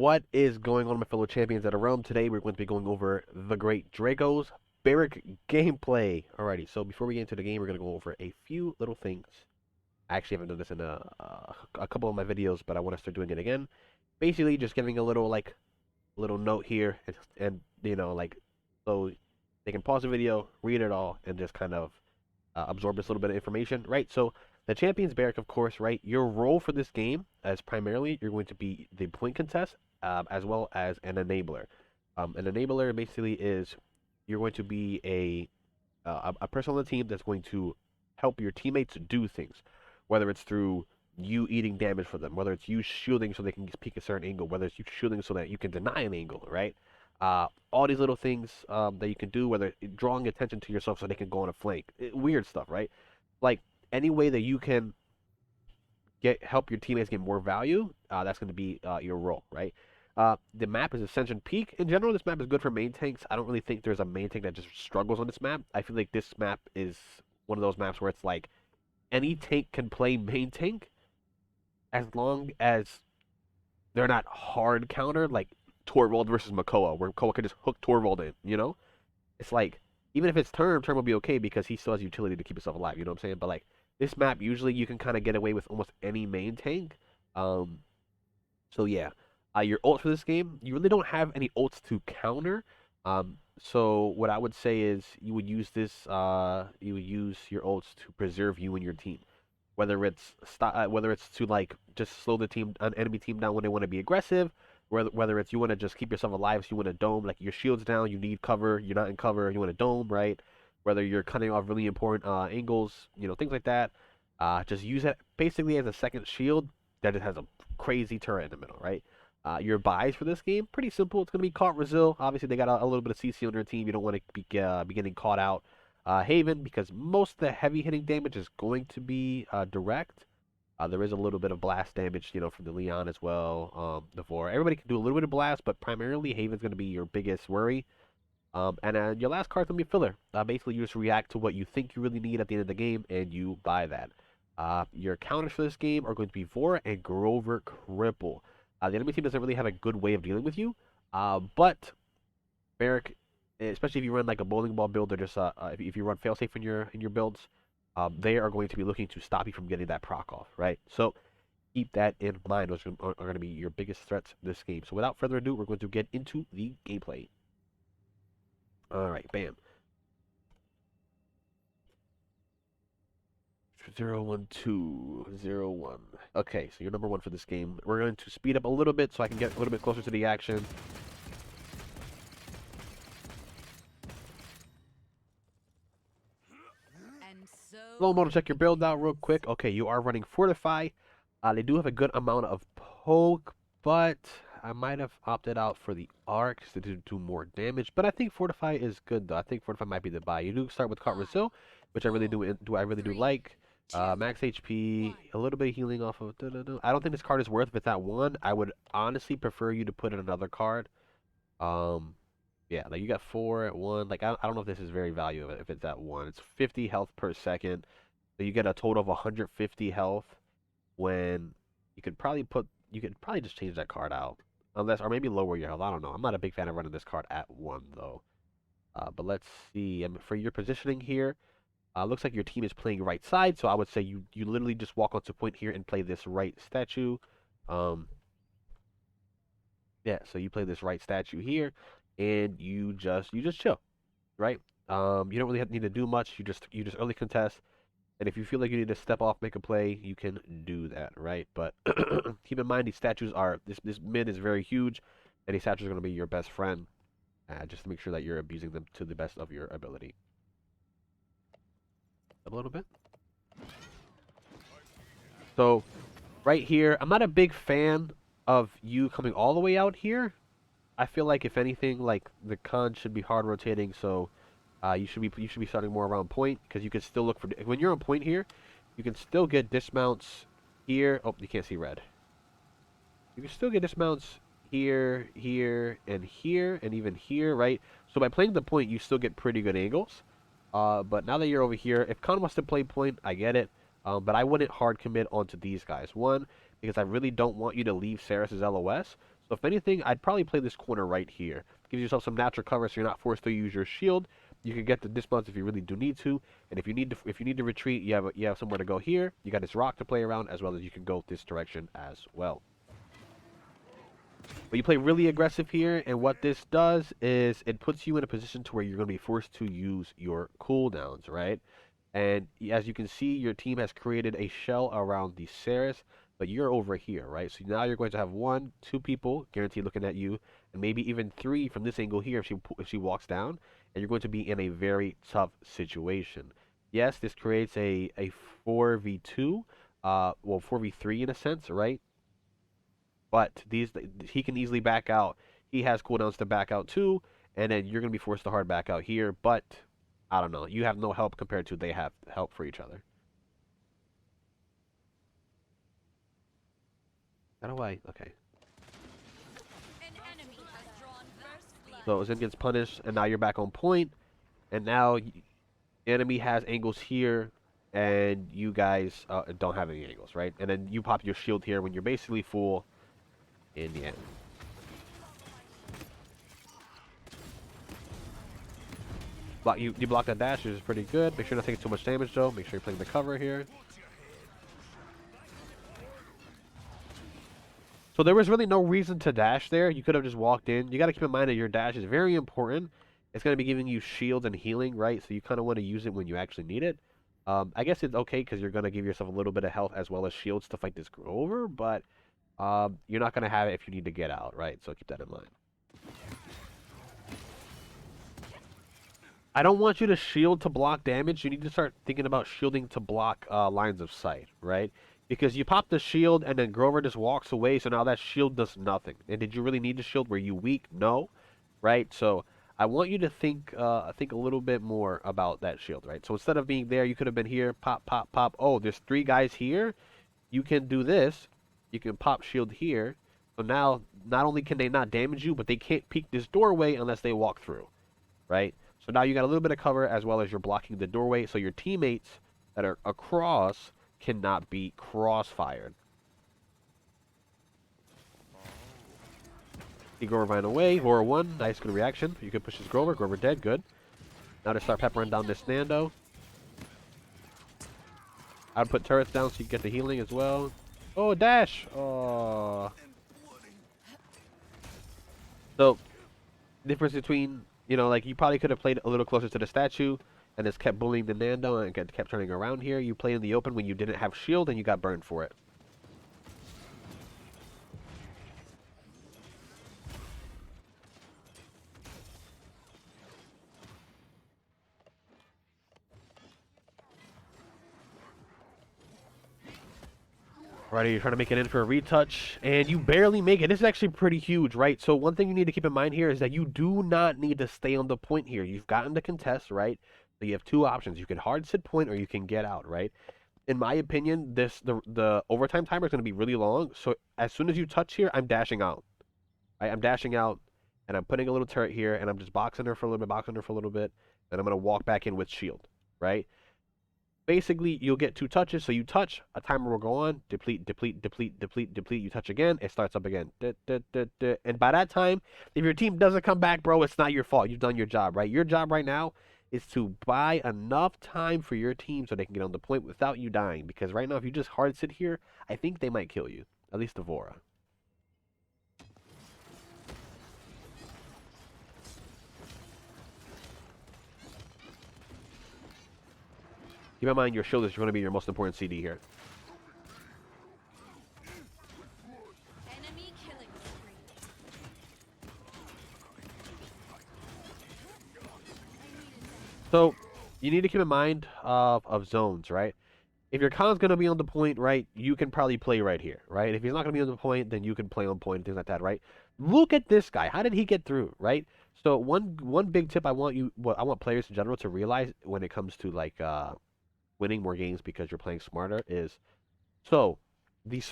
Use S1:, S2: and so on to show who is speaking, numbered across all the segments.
S1: What is going on, my fellow champions at a realm? Today we're going to be going over the Great Draco's Barik gameplay. Alrighty, so before we get into the game, we're going to go over a few little things. I actually haven't done this in a couple of my videos, but I want to start doing it again. Basically, just giving a little little note here, and so they can pause the video, read it all, and just kind of absorb this little bit of information, right? So the Champions Barrack, of course, right? Your role for this game as primarily you're going to be the point contest, as well as an enabler. An enabler basically is you're going to be a person on the team that's going to help your teammates do things, whether it's through you eating damage for them, whether it's you shielding so they can peek a certain angle, whether it's you shielding so that you can deny an angle, right? All these little things that you can do, whether drawing attention to yourself so they can go on a flank, weird stuff, right? Like any way that you can help your teammates get more value, that's going to be your role, right? The map is Ascension Peak. In general, this map is good for main tanks. I don't really think there's a main tank that just struggles on this map. I feel like this map is one of those maps where it's like any tank can play main tank as long as they're not hard countered, like Torvald versus Makoa, where Makoa could just hook Torvald in, you know? It's like, even if it's Term will be okay because he still has utility to keep himself alive, you know what I'm saying? But like, this map, usually you can kind of get away with almost any main tank. So yeah. Your ult for this game, you really don't have any ults to counter. So what I would say is you would use you would use your ults to preserve you and your team. Whether it's to like just slow the team, an enemy team down when they want to be aggressive, whether it's you want to just keep yourself alive, so you want to dome, like your shield's down, you need cover, you're not in cover, you want to dome, right? Whether you're cutting off really important angles, things like that. Just use it basically as a second shield that it has a crazy turret in the middle, right? Your buys for this game, pretty simple. It's going to be Caught Brazil. Obviously, they got a little bit of CC on their team. You don't want to be getting caught out. Haven, because most of the heavy hitting damage is going to be direct. There is a little bit of blast damage, from the Leon as well. The Vor. Everybody can do a little bit of blast, but primarily Haven's going to be your biggest worry. And your last card's going to be filler. Basically, you just react to what you think you really need at the end of the game, and you buy that. Your counters for this game are going to be Vor and Grover Cripple. The enemy team doesn't really have a good way of dealing with you, but Barik, especially if you run like a bowling ball build, or just if you run failsafe in your builds, they are going to be looking to stop you from getting that proc off, right? So keep that in mind. Those are going to be your biggest threats this game. So without further ado, we're going to get into the gameplay. All right, bam. 01201. Okay, so you're number one for this game. We're going to speed up a little bit so I can get a little bit closer to the action. Slow mo to check your build out real quick. Okay, you are running Fortify. They do have a good amount of poke, but I might have opted out for the arc to do more damage. But I think Fortify is good though. I think Fortify might be the buy. You do start with Cart Brazil, which I really do like. Max HP, a little bit of healing off of. I don't think this card is worth if it's at 1. I would honestly prefer you to put in another card. Yeah, like you got 4 at 1. Like I don't know if this is very valuable if it's at 1. It's 50 health per second, so you get a total of 150 health. When you could probably just change that card out, unless or maybe lower your health. I don't know. I'm not a big fan of running this card at 1 though. But let's see. For your positioning here. Looks like your team is playing right side, so I would say you literally just walk onto point here and play this right statue. Yeah, so you play this right statue here, and you just chill, right? You don't really need to do much. You just early contest, and if you feel like you need to step off, make a play, you can do that, right? But keep in mind these statues are this mid is very huge, and these statues are going to be your best friend. Just to make sure that you're abusing them to the best of your ability. A little bit. So right here, I'm not a big fan of you coming all the way out here. I feel like if anything, like the con should be hard rotating, so you should be starting more around point because you can still look for when you're on point here, you can still get dismounts here. Oh, you can't see red. You can still get dismounts here, here, and here, and even here, right? So by playing the point, you still get pretty good angles. But now that you're over here, if Khan wants to play point, I get it. But I wouldn't hard commit onto these guys. One, because I really don't want you to leave Saris's LOS. So if anything, I'd probably play this corner right here. Gives yourself some natural cover, so you're not forced to use your shield. You can get the dismounts if you really do need to, and if you need to retreat, you have somewhere to go here. You got this rock to play around, as well as you can go this direction as well. But you play really aggressive here, and what this does is it puts you in a position to where you're going to be forced to use your cooldowns, right? And as you can see, your team has created a shell around the Ceres, but you're over here, right? So now you're going to have one, two people guaranteed looking at you, and maybe even three from this angle here if she walks down, and you're going to be in a very tough situation. Yes, this creates a 4v2, well 4v3 in a sense, right? But he can easily back out. He has cooldowns to back out too, and then you're gonna be forced to hard back out here. But I don't know. You have no help compared to they have help for each other. How do I? Okay. So Zen gets punished, and now you're back on point. And now enemy has angles here, and you guys don't have any angles, right? And then you pop your shield here when you're basically full in the end. You block that dash, which is pretty good. Make sure not to take too much damage though. Make sure you're playing the cover here. So there was really no reason to dash there. You could have just walked in. You got to keep in mind that your dash is very important. It's going to be giving you shields and healing, right? So you kind of want to use it when you actually need it. I guess it's okay because you're going to give yourself a little bit of health as well as shields to fight this over, but you're not going to have it if you need to get out, right? So keep that in mind. I don't want you to shield to block damage. You need to start thinking about shielding to block lines of sight, right? Because you pop the shield and then Grover just walks away, so now that shield does nothing. And did you really need the shield? Were you weak? No, right? So I want you to think a little bit more about that shield, right? So instead of being there, you could have been here, pop, pop, pop. Oh, there's three guys here. You can do this. You can pop shield here. So now, not only can they not damage you, but they can't peek this doorway unless they walk through, right? So now you got a little bit of cover as well as you're blocking the doorway, so your teammates that are across cannot be crossfired. See Grover ran away. Horror 1, nice good reaction. You can push his Grover. Grover dead, good. Now to start peppering down this Nando. I'd put turrets down so you get the healing as well. Oh, dash! Oh. So, difference between, like you probably could have played a little closer to the statue and just kept bullying the Nando and kept turning around here. You played in the open when you didn't have shield and you got burned for it. Alrighty, you're trying to make it in for a retouch, and you barely make it. This is actually pretty huge, right? So one thing you need to keep in mind here is that you do not need to stay on the point here. You've gotten the contest, right? So you have two options. You can hard sit point or you can get out, right? In my opinion, the overtime timer is going to be really long. So as soon as you touch here, I'm dashing out. Right? I'm dashing out, and I'm putting a little turret here, and I'm just boxing her for a little bit, boxing her for a little bit, and I'm going to walk back in with shield, right? Basically, you'll get two touches. So you touch, a timer will go on, deplete, deplete, deplete, deplete, deplete. You touch again, it starts up again. And by that time, if your team doesn't come back, bro, it's not your fault. You've done your job, right? Your job right now is to buy enough time for your team so they can get on the point without you dying. Because right now, if you just hard sit here, I think they might kill you. At least Devora. Keep in mind, your shield is going to be your most important CD here. So, you need to keep in mind of zones, right? If your Khan's going to be on the point, right, you can probably play right here, right? If he's not going to be on the point, then you can play on point, things like that, right? Look at this guy. How did he get through, right? So one big tip I want players in general to realize when it comes to like winning more games because you're playing smarter is, so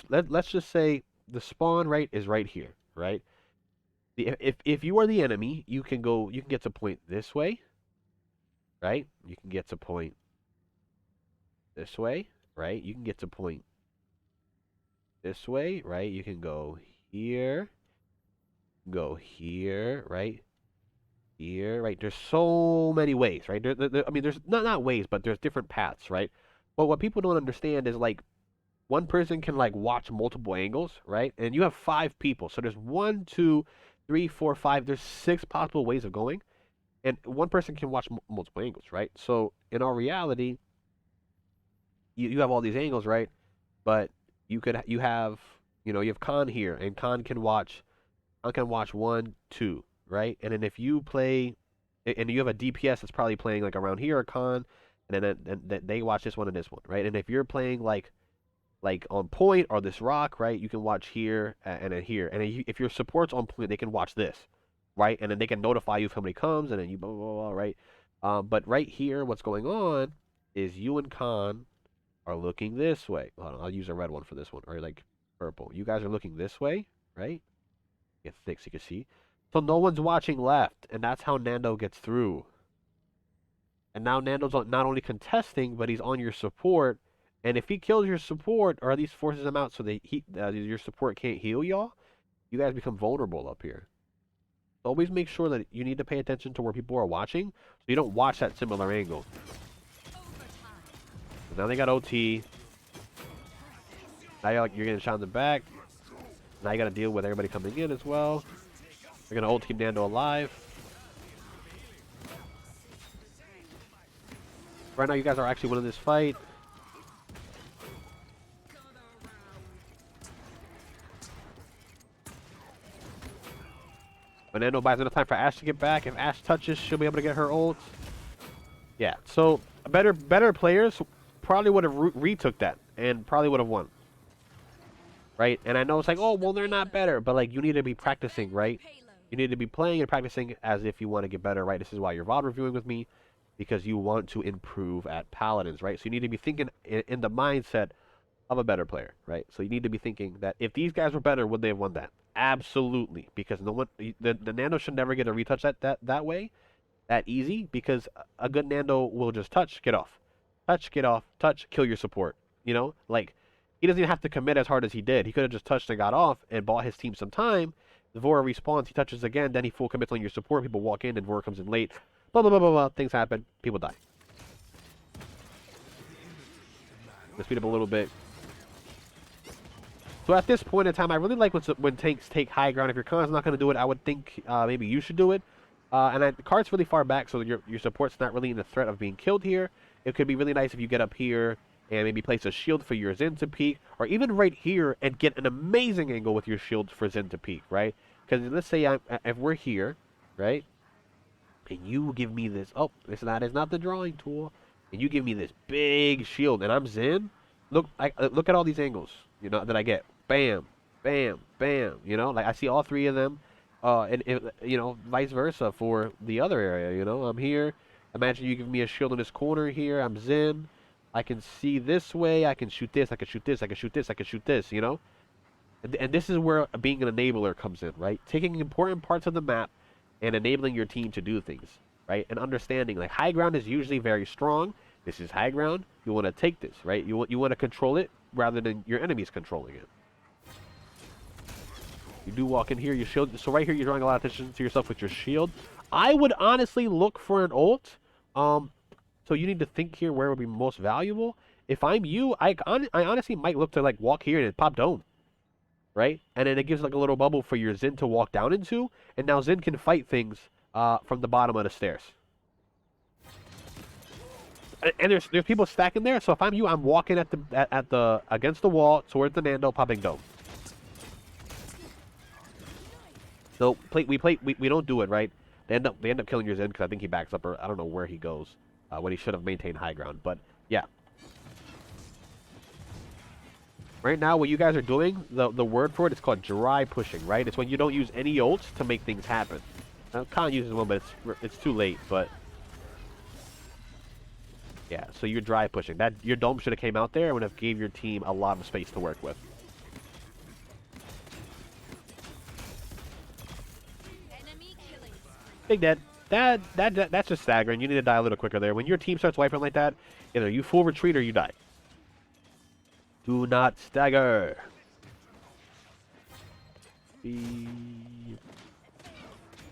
S1: let's just say the spawn right is right here, right? If you are the enemy, you can get to point this way, right? You can get to point this way, right? You can get to point this way, right? You can go here. Go here, right? Here, right? There's so many ways, right? I mean, there's not ways, but there's different paths, right? But what people don't understand is like one person can like watch multiple angles, right? And you have 5 people, so there's 1, 2, 3, 4, 5. There's 6 possible ways of going, and one person can watch multiple angles, right? So in our reality, you have all these angles, right? But you have you have Khan here, and Khan can watch 1, 2, right? And then if you play, and you have a DPS that's probably playing like around here, or Khan, and then they watch this one and this one, right? And if you're playing like on point or this rock, right? You can watch here and then here, and if your support's on point, they can watch this, right? And then they can notify you if somebody comes, and then you blah blah blah, right? But right here, what's going on is you and Khan are looking this way. Hold on, I'll use a red one for this one, or like purple. You guys are looking this way, right? Get thick so you can see. So no one's watching left, and that's how Nando gets through. And now Nando's not only contesting, but he's on your support. And if he kills your support, or at least forces him out so that your support can't heal y'all, you guys become vulnerable up here. So always make sure that you need to pay attention to where people are watching, so you don't watch that similar angle. So now they got OT. Now you're getting shot in the back. Now you got to deal with everybody coming in as well. They're gonna ult keep Nando alive. Right now, you guys are actually winning this fight. But Nando buys enough time for Ashe to get back. If Ashe touches, she'll be able to get her ult. Yeah, so better players probably would have retook that and probably would have won. Right? And I know it's like, oh, well, they're not better. But, like, you need to be practicing, right? You need to be playing and practicing as if you want to get better, right? This is why you're VOD reviewing with me, because you want to improve at Paladins, right? So you need to be thinking in the mindset of a better player, right? So you need to be thinking that if these guys were better, would they have won that? Absolutely, because no one, the Nando should never get a retouch that way, that easy, because a good Nando will just touch, get off, touch, kill your support. You know, like he doesn't even have to commit as hard as he did. He could have just touched and got off and bought his team some time. The Vora respawns, he touches again, then he full commits on your support. People walk in, and Vora comes in late. Blah blah blah blah blah. Things happen. People die. Let's speed up a little bit. So at this point in time, I really like when tanks take high ground. If your Khan's not going to do it, I would think maybe you should do it. The card's really far back, so your support's not really in the threat of being killed here. It could be really nice if you get up here and maybe place a shield for your Zen to peek, or even right here and get an amazing angle with your shield for Zen to peek, right? Because let's say if we're here, right, and you give me this, oh, this is not the drawing tool, and you give me this big shield, and I'm Zen. Look at all these angles, that I get. Bam, bam, bam. Like I see all 3 of them. And vice versa for the other area. I'm here. Imagine you give me a shield in this corner here. I'm Zen. I can see this way. I can shoot this. I can shoot this. I can shoot this. I can shoot this. And this is where being an enabler comes in, right? Taking important parts of the map and enabling your team to do things, right? And understanding, like, high ground is usually very strong. This is high ground. You want to take this, right? You want to control it rather than your enemies controlling it. You do walk in here, you shield. So right here, you're drawing a lot of attention to yourself with your shield. I would honestly look for an ult. So you need to think here where would be most valuable. If I'm you, I honestly might look to like walk here and pop dome, right? And then it gives like a little bubble for your Zen to walk down into, and now Zen can fight things from the bottom of the stairs. And there's people stacking there. So if I'm you, I'm walking against the wall towards the Nando, popping dome. So we don't do it, right? They end up killing your Zen because I think he backs up, or I don't know where he goes when he should have maintained high ground. But yeah, right now what you guys are doing, the word for it is called dry pushing, right? It's when you don't use any ults to make things happen. Now, Khan uses one, but it's too late. But yeah, so you're dry pushing. That your dome should have came out there and would have gave your team a lot of space to work with. Big dead. That's just staggering. You need to die a little quicker there. When your team starts wiping like that, either you full retreat or you die. Do not stagger.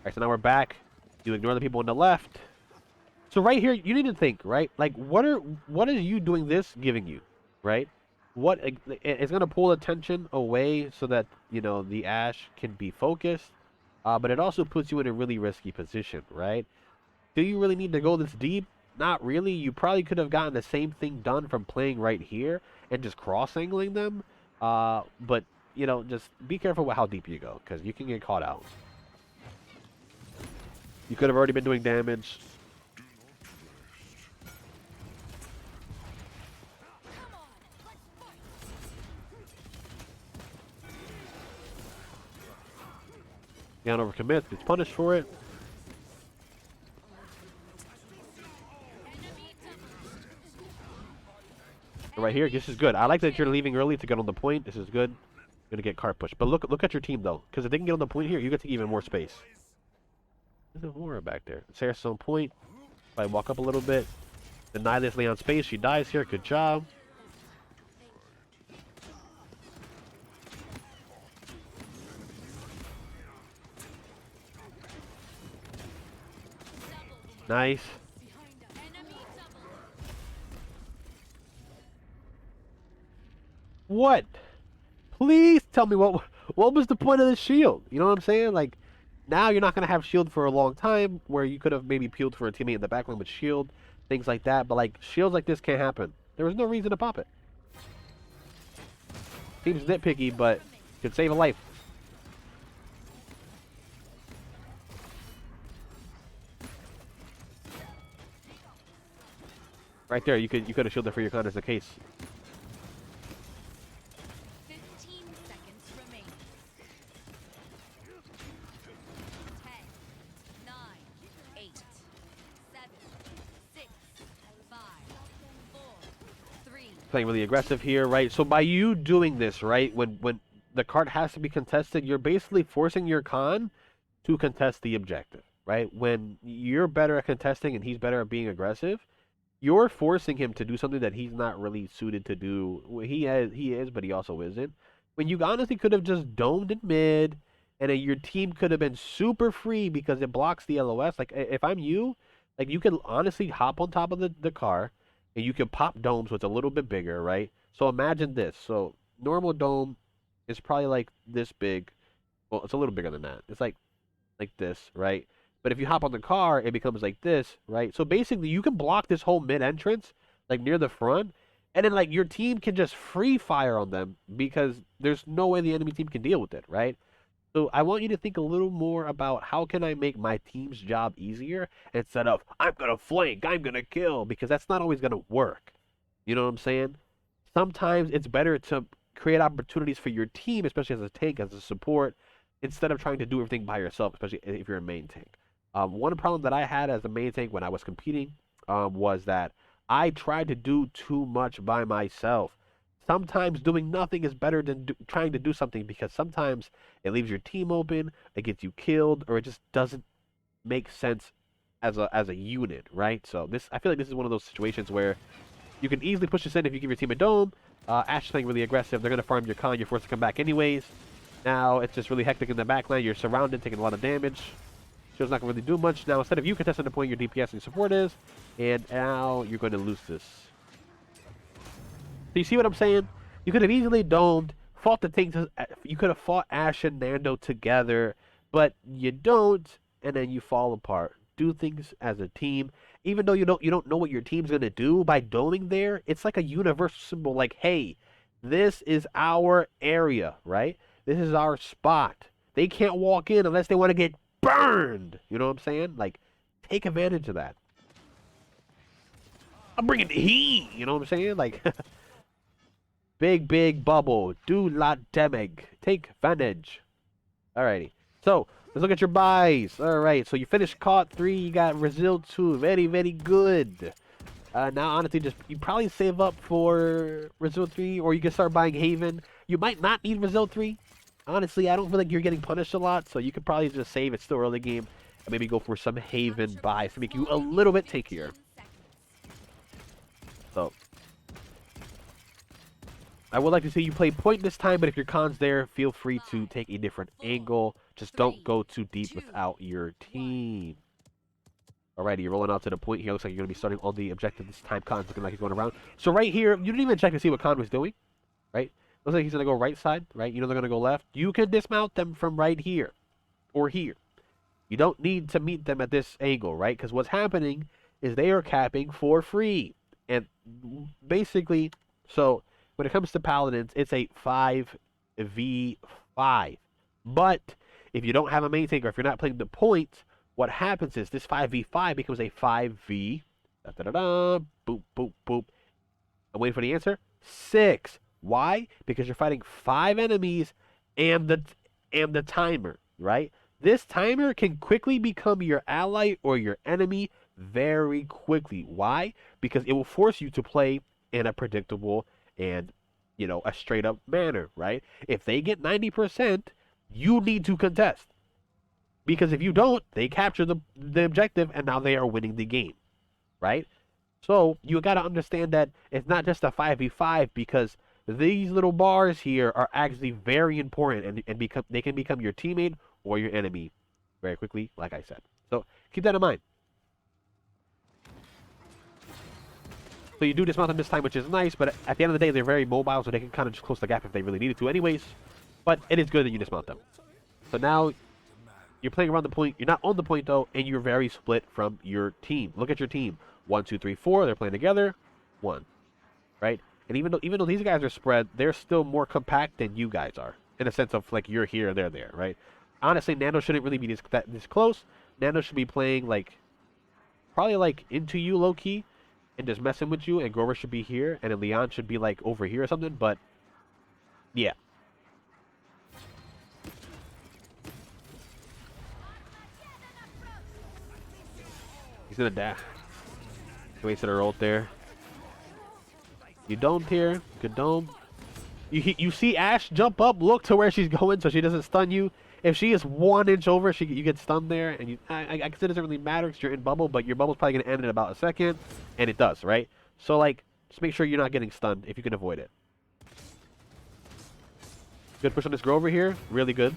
S1: Alright, so now we're back. You ignore the people on the left. So right here, you need to think, right? Like, what is you doing this giving you, right? It's gonna pull attention away so that the Ashe can be focused, but it also puts you in a really risky position, right? Do you really need to go this deep? Not really. You probably could have gotten the same thing done from playing right here and just cross-angling them, but just be careful with how deep you go because you can get caught out. You could have already been doing damage. Down overcommit, gets punished for it. Right here, this is good. I like that you're leaving early to get on the point. This is good. You're gonna get card pushed. But look at your team though, because if they can get on the point here, you get to even more space. There's a Aura back there. Sarah's on point. If I walk up a little bit, deny this Leon space. She dies here. Good job. Nice. What? Please tell me what was the point of the shield? You know what I'm saying? Like, now you're not gonna have shield for a long time, where you could have maybe peeled for a teammate in the backline with shield, things like that. But like shields like this can't happen. There was no reason to pop it. Seems nitpicky, but could save a life. Right there, you could have shielded for your con as a case.
S2: 15 seconds remaining. 10, 9, 8, 7, 6, 5, 4, 3.
S1: Playing really aggressive here, right? So by you doing this, right, when the card has to be contested, you're basically forcing your con to contest the objective, right? When you're better at contesting and he's better at being aggressive, you're forcing him to do something that he's not really suited to do. He is, but he also isn't. When you honestly could have just domed in mid, and then your team could have been super free because it blocks the LOS. Like, if I'm you, like, you could honestly hop on top of the car, and you could pop dome so it's a little bit bigger, right? So imagine this. So normal dome is probably like this big. Well, it's a little bigger than that. It's like this, right? But if you hop on the car, it becomes like this, right? So basically, you can block this whole mid entrance, like near the front, and then like your team can just free fire on them because there's no way the enemy team can deal with it, right? So I want you to think a little more about how can I make my team's job easier instead of I'm gonna flank, I'm gonna kill, because that's not always gonna work. You know what I'm saying? Sometimes it's better to create opportunities for your team, especially as a tank, as a support, instead of trying to do everything by yourself, especially if you're a main tank. One problem that I had as a main tank when I was competing was that I tried to do too much by myself. Sometimes doing nothing is better than trying to do something because sometimes it leaves your team open, it gets you killed, or it just doesn't make sense as a unit, right? So I feel like this is one of those situations where you can easily push this in if you give your team a dome. Ashe is playing really aggressive. They're going to farm your con. You're forced to come back anyways. Now it's just really hectic in the backline. You're surrounded, taking a lot of damage. Shield's not going to really do much. Now, instead of you contesting the point, your DPS and support is. And now you're going to lose this. So you see what I'm saying? You could have easily domed, fought the tanks. You could have fought Ashe and Nando together. But you don't, and then you fall apart. Do things as a team. Even though you don't know what your team's going to do by doming there, it's like a universal symbol. Like, hey, this is our area, right? This is our spot. They can't walk in unless they want to get burned. You know what I'm saying? Like, take advantage of that. I'm bringing the heat. You know what I'm saying? Like, big bubble. Do la damage. Take advantage. Alrighty. So, let's look at your buys. Alright, so you finished caught 3. You got Brazil 2. Very, very good. Now, honestly, you probably save up for Brazil 3, or you can start buying Haven. You might not need Brazil 3. Honestly, I don't feel like you're getting punished a lot, so you could probably just save. It's still early game, and maybe go for some Haven buys to make you a little bit tankier. So, I would like to see you play point this time, but if your con's there, feel free to take a different angle. Just don't go too deep without your team. Alrighty, you're rolling out to the point here. Looks like you're going to be starting on the objective this time. Con's looking like he's going around. So right here, you didn't even check to see what Con was doing, right? Looks like he's going to go right side, right? You know they're going to go left. You can dismount them from right here or here. You don't need to meet them at this angle, right? Because what's happening is they are capping for free. And basically, so when it comes to Paladins, it's a 5v5. But if you don't have a main tank or if you're not playing the points, what happens is this 5v5 becomes a 5v, da-da-da-da, boop, boop, boop. I'm waiting for the answer. 6. Why? Because you're fighting 5 enemies and the timer, right? This timer can quickly become your ally or your enemy very quickly. Why? Because it will force you to play in a predictable and, you know, a straight up manner, right? If they get 90%, you need to contest. Because if you don't, they capture the objective and now they are winning the game, right? So you got to understand that it's not just a 5v5 because these little bars here are actually very important and they can become your teammate or your enemy very quickly, like I said. So keep that in mind. So you do dismount them this time, which is nice, but at the end of the day, they're very mobile, so they can kind of just close the gap if they really needed to anyways. But it is good that you dismount them. So now you're playing around the point. You're not on the point, though, and you're very split from your team. Look at your team. 1, 2, 3, 4. They're playing together. 1. Right? And even though these guys are spread, they're still more compact than you guys are. In a sense of, like, you're here, they're there, right? Honestly, Nando shouldn't really be this close. Nando should be playing, like, probably, like, into you, low-key, and just messing with you. And Grover should be here. And then Leon should be, like, over here or something. But, yeah. He's gonna dash. He wasted her ult there. You don't here. Good dome. You see Ashe jump up, look to where she's going so she doesn't stun you. If she is 1 inch over, you get stunned there. And I guess it doesn't really matter because you're in bubble, but your bubble's probably going to end in about a second. And it does, right? So, like, just make sure you're not getting stunned if you can avoid it. Good push on this Grover here. Really good.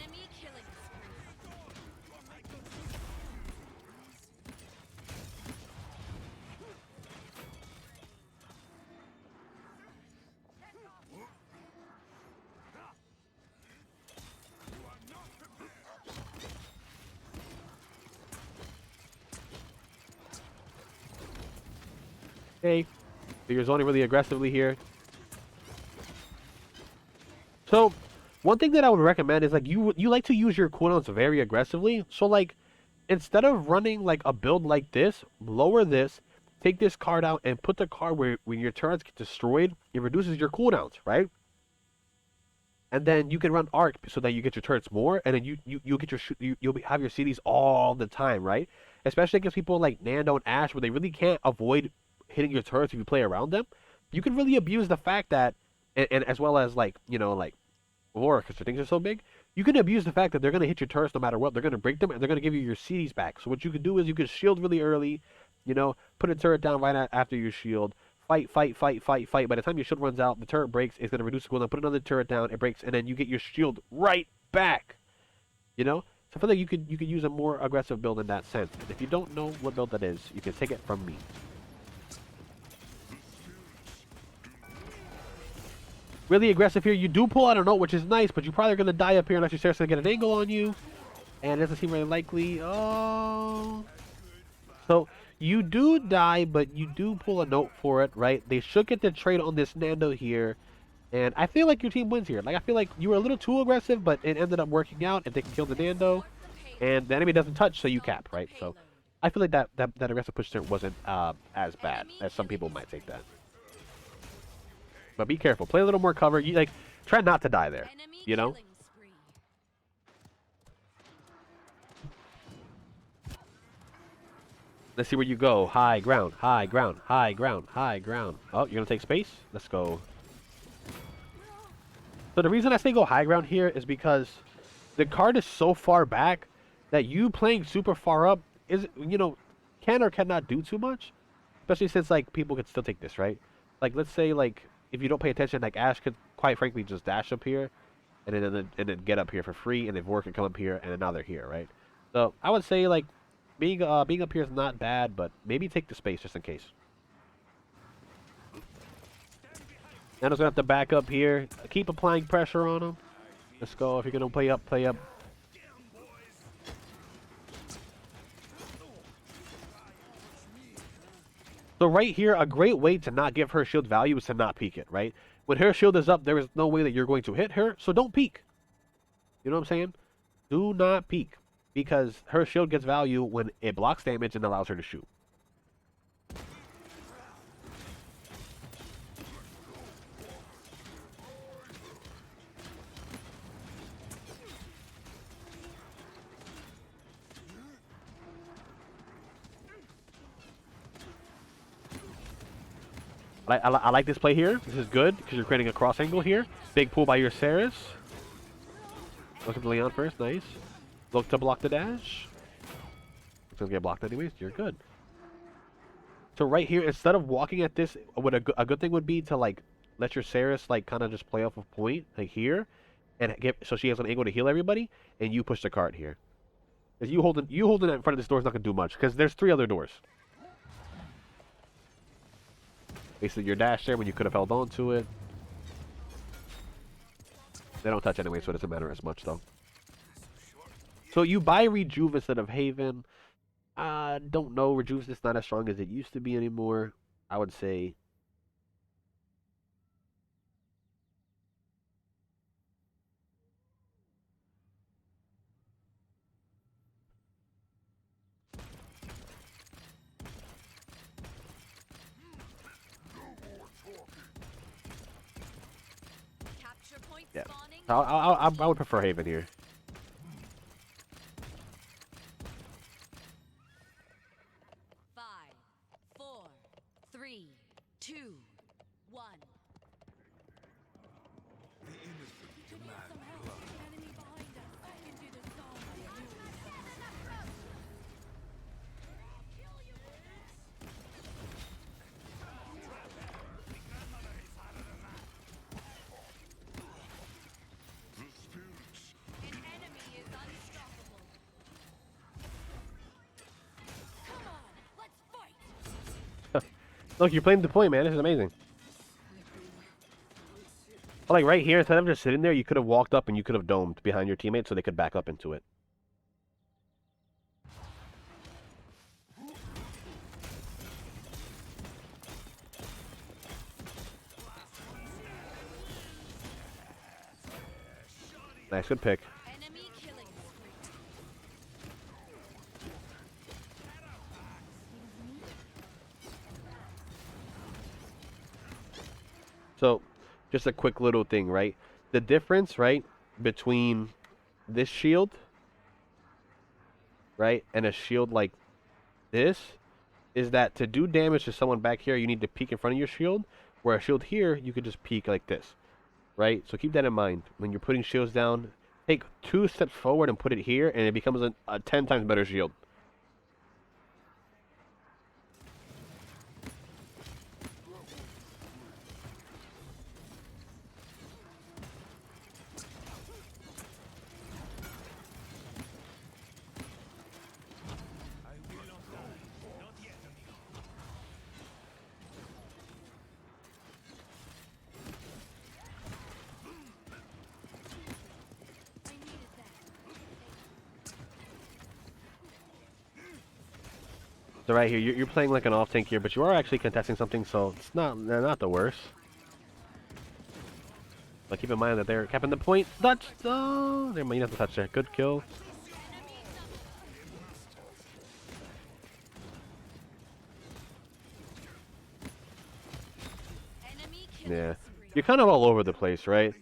S1: Okay. So you're zoning really aggressively here. So, one thing that I would recommend is, like, you like to use your cooldowns very aggressively. So, like, instead of running, like, a build like this, lower this, take this card out, and put the card where when your turrets get destroyed, it reduces your cooldowns, right? And then you can run arc so that you get your turrets more, and then you'll get you'll have your CDs all the time, right? Especially against people like Nando and Ashe, where they really can't avoid hitting your turrets if you play around them. You can really abuse the fact that, and as well as, like, you know, like Laura, because their things are so big, you can abuse the fact that they're gonna hit your turrets no matter what. They're gonna break them, and they're gonna give you your CDs back. So what you can do is you can shield really early, you know, put a turret down right after your shield. Fight, fight, fight, fight, fight. By the time your shield runs out, the turret breaks. It's going to reduce the cooldown. Put another turret down. It breaks, and then you get your shield right back. You know? So I feel like you could use a more aggressive build in that sense. And if you don't know what build that is, you can take it from me. Really aggressive here. You do pull out a note, which is nice, but you're probably going to die up here unless you seriously get an angle on you. And it doesn't seem very likely. Oh. So you do die, but you do pull a note for it, right? They should get the trade on this Nando here. And I feel like your team wins here. Like, I feel like you were a little too aggressive, but it ended up working out. And they can kill the Nando. And the enemy doesn't touch, so you cap, right? So I feel like that aggressive push turn wasn't as bad as some people might take that. But be careful. Play a little more cover. You, like, try not to die there, you know? Let's see where you go. High ground, high ground, high ground, high ground. Oh, you're going to take space? Let's go. So the reason I say go high ground here is because the card is so far back that you playing super far up is, you know, can or cannot do too much. Especially since, like, people could still take this, right? Like, let's say, like, if you don't pay attention, like, Ashe could quite frankly just dash up here, and then get up here for free, and then Vor can come up here, and then now they're here, right? So I would say like being up here is not bad, but maybe take the space just in case. Nano's gonna have to back up here. Keep applying pressure on him. Let's go. If you're gonna play up, play up. So right here, a great way to not give her shield value is to not peek it, right? When her shield is up, there is no way that you're going to hit her, so don't peek. You know what I'm saying? Do not peek, because her shield gets value when it blocks damage and allows her to shoot. I like this play here. This is good because you're creating a cross angle here. Big pull by your Ceres. Look at the Leon first. Nice. Look to block the dash. It's going to get blocked anyways. You're good. So right here, instead of walking at this, what a good thing would be to like let your Ceres like kind of just play off of point like here, and get so she has an angle to heal everybody, and you push the cart here. Because you holding it in front of this door is not going to do much because there's 3 other doors. Basically, your dash there when you could have held on to it. They don't touch anyway, so it doesn't matter as much, though. So you buy Rejuve instead of Haven. Don't know. Rejuve's just not as strong as it used to be anymore. I would say...
S2: Capture point
S1: Yeah.
S2: spawning.
S1: I would prefer Haven here.
S2: Five, four, three, two, one. An enemy is unstoppable. Come on, let's fight.
S1: Look, you're playing the point, man. This is amazing. Like right here, instead of just sitting there, you could have walked up and you could have domed behind your teammates so they could back up into it. Nice, good pick.
S2: Enemy killing spree.
S1: So, just a quick little thing, right? The difference, right, between this shield, right, and a shield like this is that to do damage to someone back here, you need to peek in front of your shield, where a shield here, you could just peek like this, right? So keep that in mind. When you're putting shields down, take 2 steps forward and put it here, and it becomes a 10 times better shield.
S2: I needed that.
S1: So right here, you're playing like an off tank here, but you are actually contesting something, so it's not the worst. But keep in mind that they're capping the point. Touch! Oh, never mind, you don't have to touch there. Good kill.
S2: Enemy killing
S1: Yeah,
S2: spree.
S1: you're kind of all over the place, right?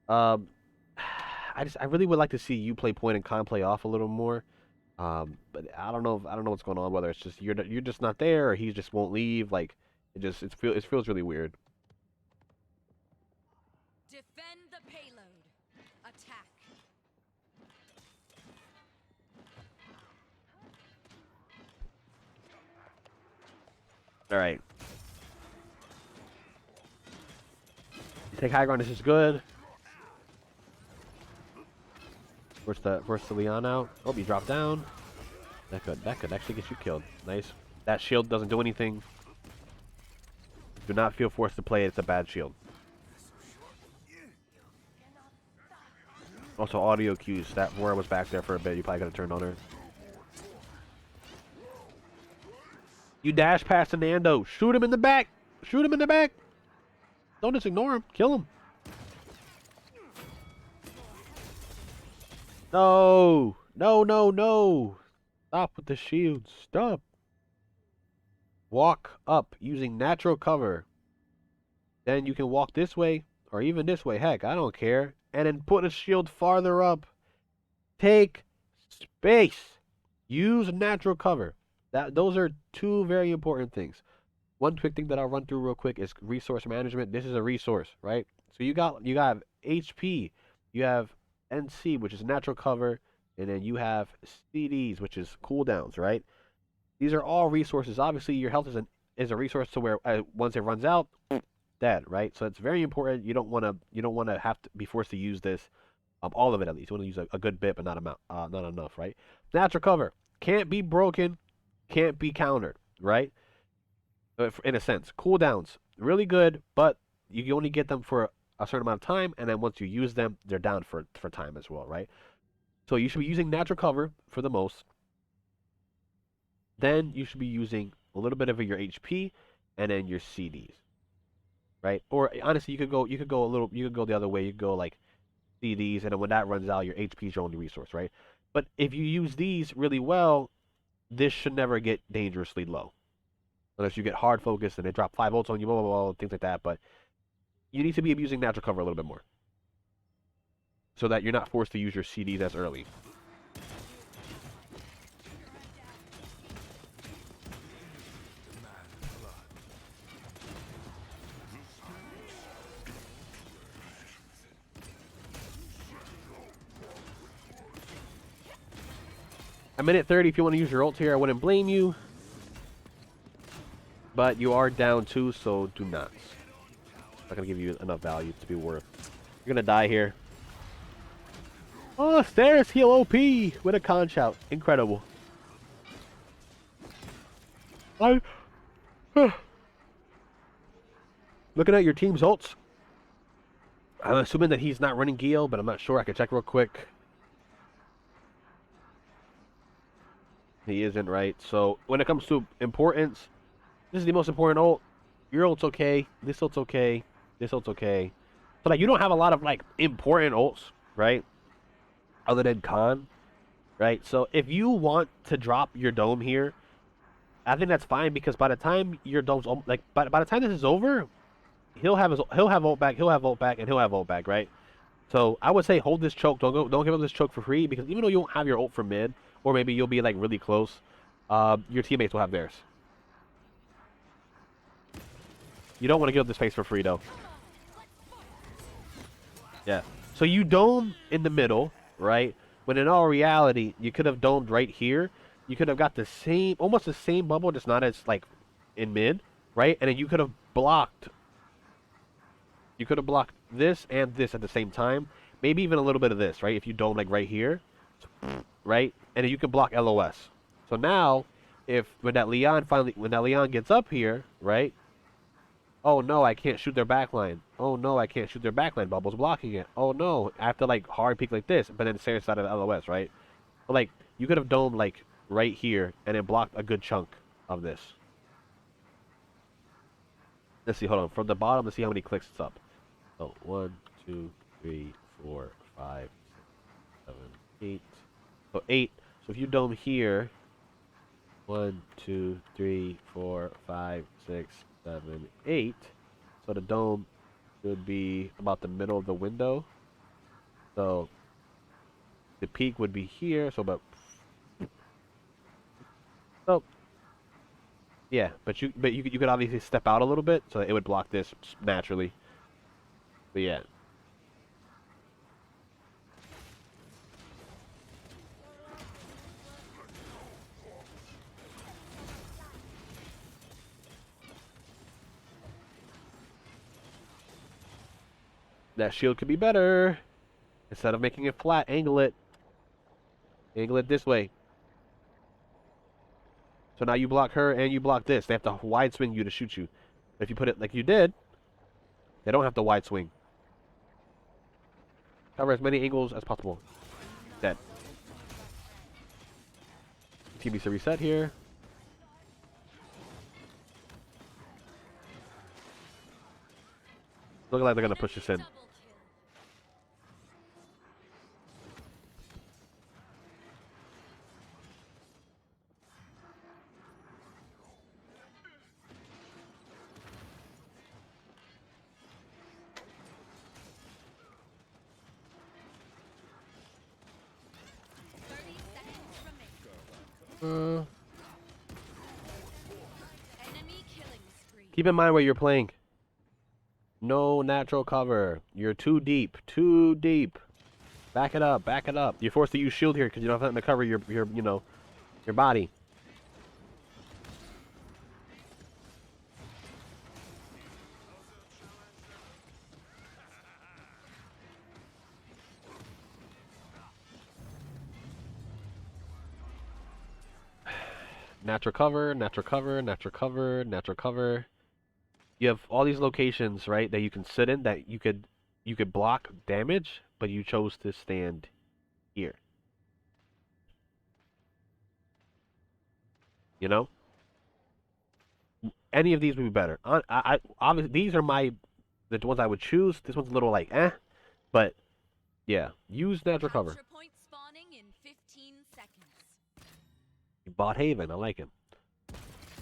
S1: Um, I really would like to see you play point and Con play off a little more. But I don't know what's going on. Whether it's just you're just not there, or he just won't leave. Like it feels really weird.
S2: Defend the payload. Attack.
S1: All right. Take high ground. This is good. Where's the Leon out? Oh, he dropped down. That could actually get you killed. Nice. That shield doesn't do anything. Do not feel forced to play it. It's a bad shield. Also, audio cues. That Mora was back there for a bit. You probably could have turned on her. You dash past the Nando. Shoot him in the back. Shoot him in the back. Don't just ignore him. Kill him. No. No, no, no. Stop with the shield. Stop. Walk up using natural cover. Then you can walk this way or even this way. Heck, I don't care. And then put a shield farther up. Take space. Use natural cover. Those are two very important things. One quick thing that I'll run through real quick is resource management. This is a resource, right? So you got HP, you have NC, which is natural cover, and then you have CDs, which is cooldowns, right? These are all resources. Obviously, your health is a resource to where once it runs out, dead, right? So it's very important. You don't want to have to be forced to use this, all of it at least. You want to use a good bit, but not enough, right? Natural cover can't be broken, can't be countered, right? In a sense, cooldowns really good, but you can only get them for a certain amount of time, and then once you use them, they're down for time as well, right? So you should be using natural cover for the most. Then you should be using a little bit of your HP, and then your CDs, right? Or honestly, you could go the other way. You could go like CDs, and then when that runs out, your HP is your only resource, right? But if you use these really well, this should never get dangerously low. Unless you get hard focused and they drop 5 ults on you, blah, blah, blah, things like that. But you need to be abusing natural cover a little bit more. So that you're not forced to use your CDs as early. A minute 30 if you want to use your ult here, I wouldn't blame you. But you are down 2, so do not. Not going to give you enough value to be worth. You're going to die here. Oh, Stairs heal OP with a con shout. Incredible. Looking at your team's ults. I'm assuming that he's not running Geo, but I'm not sure. I can check real quick. He isn't, right? So when it comes to importance, this is the most important ult. Your ult's okay. This ult's okay. This ult's okay. So like you don't have a lot of like important ults, right? Other than Khan, right? So if you want to drop your dome here, I think that's fine because by the time your dome's like by the time this is over, he'll have ult back, he'll have ult back, and he'll have ult back, right? So I would say hold this choke. Don't give up this choke for free because even though you won't have your ult for mid, or maybe you'll be like really close, your teammates will have theirs. You don't want to give up the space for free though. Yeah. So you dome in the middle, right? When in all reality, you could have domed right here. You could have got the same, almost the same bubble, just not as like in mid, right? And then you could have blocked. You could have blocked this and this at the same time. Maybe even a little bit of this, right? If you dome like right here, right? And then you can block LOS. So now, when that Leon gets up here, right? Oh no, I can't shoot their backline. Oh no, I can't shoot their backline. Bubble's blocking it. Oh no, I have to like hard peek like this, but then Sarah's out of LOS, right? But like, you could have domed like right here and then blocked a good chunk of this. Let's see, hold on. From the bottom, let's see how many clicks it's up. Oh, 1, 2, 3, 4, 5, 6, 7, 8. So 8. So if you dome here, 1, 2, 3, 4, 5, 6, 7, 8. So the dome should be about the middle of the window. So the peak would be here. So about. So yeah, but you could obviously step out a little bit, so it would block this naturally. But yeah. That shield could be better. Instead of making it flat, angle it. Angle it this way. So now you block her and you block this. They have to wide swing you to shoot you. If you put it like you did, they don't have to wide swing. Cover as many angles as possible. Dead. Team needs to reset here. Looking like they're gonna push this in.
S2: Double kill. 30 seconds remaining. Enemy killing spree.
S1: Keep in mind where you're playing. No natural cover. You're too deep. Too deep. Back it up. Back it up. You're forced to use shield here because you don't have nothing to cover your you know, your body. Natural cover, natural cover, natural cover, natural cover. You have all these locations, right, that you can sit in that you could block damage, but you chose to stand here. You know? Any of these would be better. Obviously these are the ones I would choose. This one's a little like but yeah, use natural cover.
S2: Capture point spawning in 15 seconds.
S1: You bought Haven, I like him.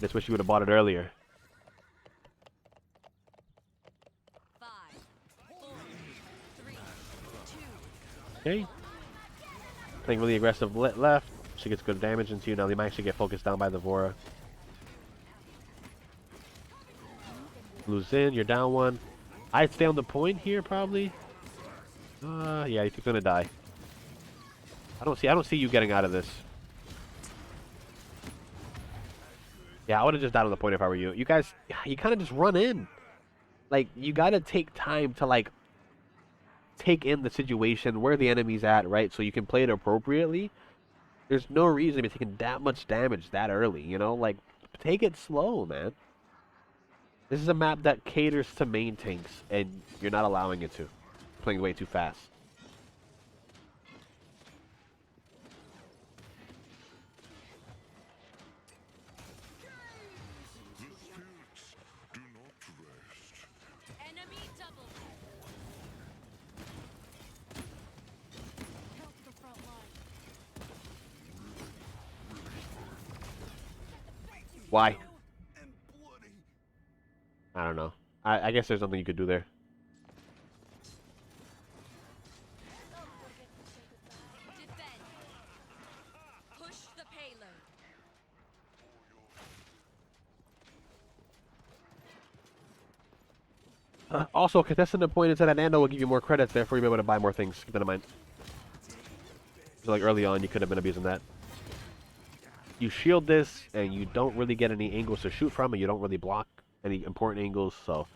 S1: Just wish you would have bought it earlier.
S2: 5, 4, 3, 2.
S1: Okay. Playing really aggressive left. She gets good damage into you. Now they might actually get focused down by the Vora. Lose in, you're down one. I'd stay on the point here probably. Yeah, you're gonna die. I don't see you getting out of this. Yeah, I would have just died on the point if I were you. You guys, you kind of just run in. Like, you gotta take time to, like, take in the situation, where the enemy's at, right? So you can play it appropriately. There's no reason to be taking that much damage that early, you know? Like, take it slow, man. This is a map that caters to main tanks, and you're not allowing it to. Playing way too fast.
S2: Enemy double kill. Help the front line.
S1: Why? I don't know. I guess there's something you could do there.
S2: Defend. Push the payload.
S1: Also, contesting the point into that Nando will give you more credits, therefore you'll be able to buy more things. Keep that in mind. So like early on, you could have been abusing that. You shield this, and you don't really get any angles to shoot from, and you don't really block any important angles, so...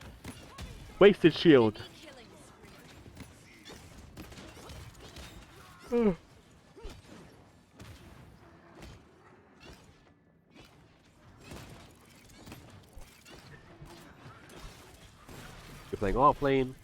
S1: Wasted shield.
S2: Enemy killing spree.
S1: You're playing off lane.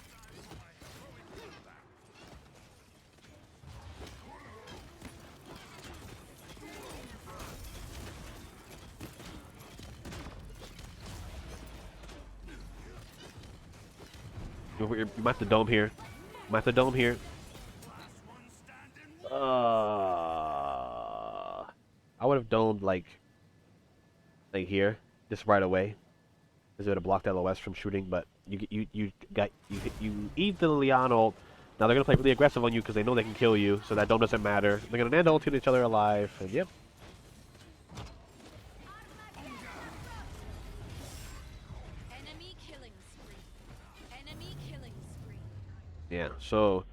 S1: You might have to dome here. You might have to dome here. I would have domed like here, just right away, because it would have blocked LOS from shooting. But you eat the Leon ult. Now they're gonna play really aggressive on you because they know they can kill you, so that dome doesn't matter. They're gonna Nando ult to each other alive, and yep.
S2: Enemy killing spree. Enemy killing spree.
S1: Yeah. So,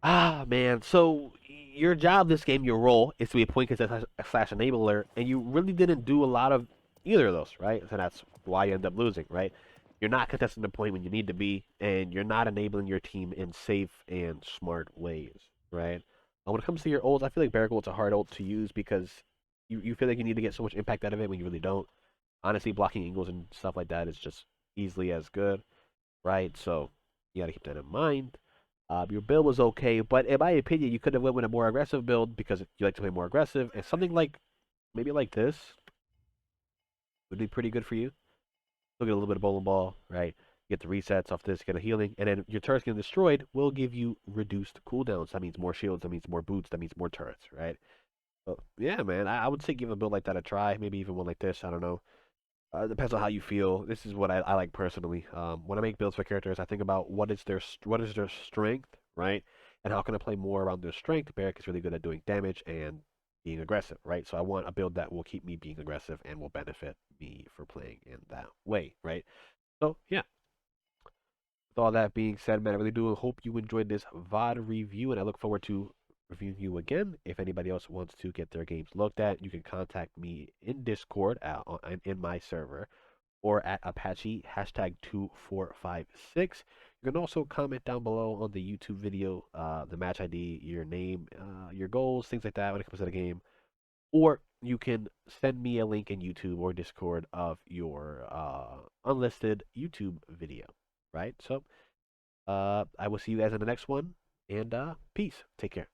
S1: man. So your job this game, your role, is to be a point contestant slash enabler, and you really didn't do a lot of either of those, right? So that's why you end up losing, right? You're not contesting the point when you need to be, and you're not enabling your team in safe and smart ways, right? When it comes to your ults, I feel like Barik ult's a hard ult to use because you feel like you need to get so much impact out of it when you really don't. Honestly, blocking angles and stuff like that is just easily as good, right? So you got to keep that in mind. Your build was okay, but in my opinion, you could have went with a more aggressive build because you like to play more aggressive, and something like maybe like this would be pretty good for you. You'll get a little bit of bowling ball, right? Get the resets off this, get a healing, and then your turrets getting destroyed will give you reduced cooldowns. That means more shields, that means more boots, that means more turrets, right? So, yeah, man, I would say give a build like that a try. Maybe even one like this. I don't know. Depends on how you feel. This is what I like personally. When I make builds for characters, I think about what is their strength, right? And how can I play more around their strength? Barik is really good at doing damage and being aggressive, right? So I want a build that will keep me being aggressive and will benefit me for playing in that way, right? So yeah, with all that being said, man, I really do hope you enjoyed this VOD review, and I look forward to reviewing you again. If anybody else wants to get their games looked at, you can contact me in Discord in my server or at Apache hashtag 2456. You can also comment down below on the YouTube video, the match ID, your name, your goals, things like that when it comes to the game. Or you can send me a link in YouTube or Discord of your unlisted YouTube video, right? So I will see you guys in the next one, and peace. Take care.